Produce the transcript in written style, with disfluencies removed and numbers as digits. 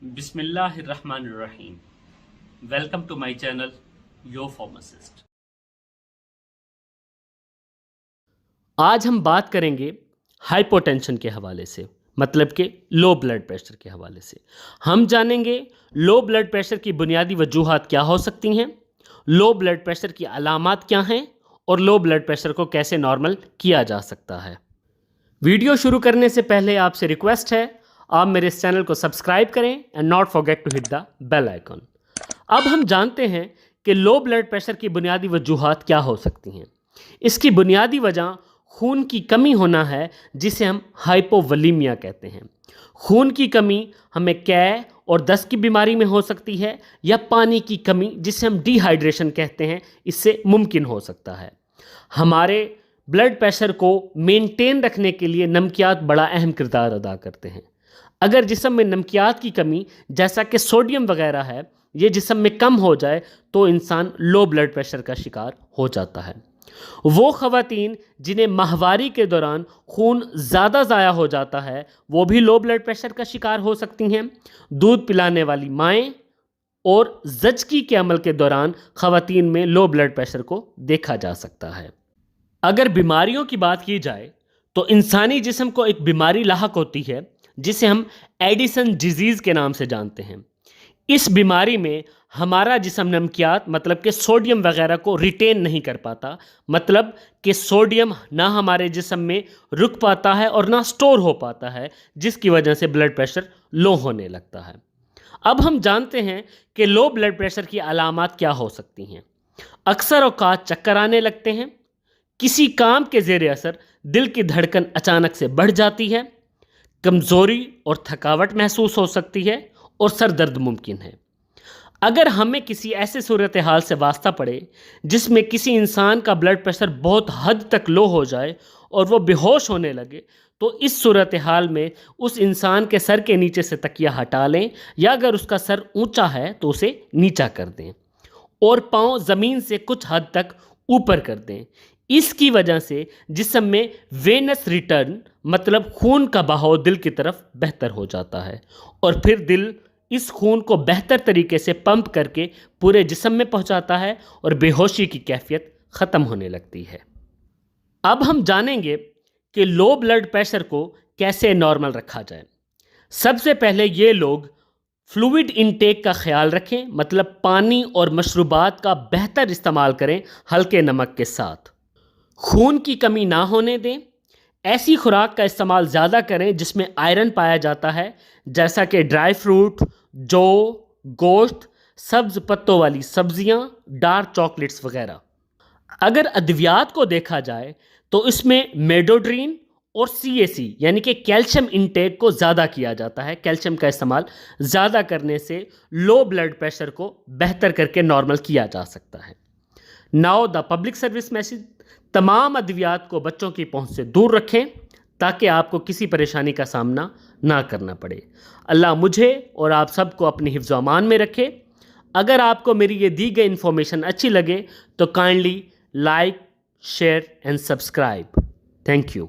بسم اللہ الرحمن الرحیم. Welcome to my channel your pharmacist. آج ہم بات کریں گے ہائپوٹینشن کے حوالے سے، مطلب کہ لو بلڈ پریشر کے حوالے سے. ہم جانیں گے لو بلڈ پریشر کی بنیادی وجوہات کیا ہو سکتی ہیں، لو بلڈ پریشر کی علامات کیا ہیں، اور لو بلڈ پریشر کو کیسے نارمل کیا جا سکتا ہے. ویڈیو شروع کرنے سے پہلے آپ سے ریکویسٹ ہے آپ میرے اس چینل کو سبسکرائب کریں and not forget to hit the bell icon. اب ہم جانتے ہیں کہ لو بلڈ پریشر کی بنیادی وجوہات کیا ہو سکتی ہیں. اس کی بنیادی وجہ خون کی کمی ہونا ہے، جسے ہم ہائپوولیمیا کہتے ہیں. خون کی کمی ہمیں قے اور دست کی بیماری میں ہو سکتی ہے، یا پانی کی کمی جسے ہم ڈی ہائیڈریشن کہتے ہیں، اس سے ممکن ہو سکتا ہے. ہمارے بلڈ پریشر کو مینٹین رکھنے کے لیے نمکیات بڑا اہم کردار ادا کرتے ہیں. اگر جسم میں نمکیات کی کمی جیسا کہ سوڈیم وغیرہ ہے، یہ جسم میں کم ہو جائے تو انسان لو بلڈ پریشر کا شکار ہو جاتا ہے. وہ خواتین جنہیں ماہواری کے دوران خون زیادہ ضائع ہو جاتا ہے، وہ بھی لو بلڈ پریشر کا شکار ہو سکتی ہیں. دودھ پلانے والی مائیں اور زچگی کے عمل کے دوران خواتین میں لو بلڈ پریشر کو دیکھا جا سکتا ہے. اگر بیماریوں کی بات کی جائے تو انسانی جسم کو ایک بیماری لاحق ہوتی ہے جسے ہم ایڈیسن ڈیزیز کے نام سے جانتے ہیں. اس بیماری میں ہمارا جسم نمکیات مطلب کہ سوڈیم وغیرہ کو ریٹین نہیں کر پاتا، مطلب کہ سوڈیم نہ ہمارے جسم میں رک پاتا ہے اور نہ سٹور ہو پاتا ہے، جس کی وجہ سے بلڈ پریشر لو ہونے لگتا ہے. اب ہم جانتے ہیں کہ لو بلڈ پریشر کی علامات کیا ہو سکتی ہیں. اکثر اوقات چکر آنے لگتے ہیں، کسی کام کے زیر اثر دل کی دھڑکن اچانک سے بڑھ جاتی ہے، کمزوری اور تھکاوٹ محسوس ہو سکتی ہے، اور سر درد ممکن ہے. اگر ہمیں کسی ایسے صورتحال سے واسطہ پڑے جس میں کسی انسان کا بلڈ پریشر بہت حد تک لو ہو جائے اور وہ بے ہوش ہونے لگے، تو اس صورتحال میں اس انسان کے سر کے نیچے سے تکیہ ہٹا لیں، یا اگر اس کا سر اونچا ہے تو اسے نیچا کر دیں اور پاؤں زمین سے کچھ حد تک اوپر کر دیں. اس کی وجہ سے جسم میں وینس ریٹرن مطلب خون کا بہاؤ دل کی طرف بہتر ہو جاتا ہے، اور پھر دل اس خون کو بہتر طریقے سے پمپ کر کے پورے جسم میں پہنچاتا ہے اور بے ہوشی کی کیفیت ختم ہونے لگتی ہے. اب ہم جانیں گے کہ لو بلڈ پریشر کو کیسے نارمل رکھا جائے. سب سے پہلے یہ لوگ فلوئڈ انٹیک کا خیال رکھیں، مطلب پانی اور مشروبات کا بہتر استعمال کریں ہلکے نمک کے ساتھ. خون کی کمی نہ ہونے دیں. ایسی خوراک کا استعمال زیادہ کریں جس میں آئرن پایا جاتا ہے، جیسا کہ ڈرائی فروٹ، جو، گوشت، سبز پتوں والی سبزیاں، ڈارک چاکلیٹس وغیرہ. اگر ادویات کو دیکھا جائے تو اس میں میڈوڈرین اور CAC یعنی کہ کیلشیم انٹیک کو زیادہ کیا جاتا ہے. کیلشیم کا استعمال زیادہ کرنے سے لو بلڈ پریشر کو بہتر کر کے نارمل کیا جا سکتا ہے. Now the public service message, تمام ادویات کو بچوں کی پہنچ سے دور رکھیں تاکہ آپ کو کسی پریشانی کا سامنا نہ کرنا پڑے. اللہ مجھے اور آپ سب کو اپنی حفظ و امان میں رکھے. اگر آپ کو میری یہ دی گئی انفارمیشن اچھی لگے تو kindly like, share and subscribe. Thank you.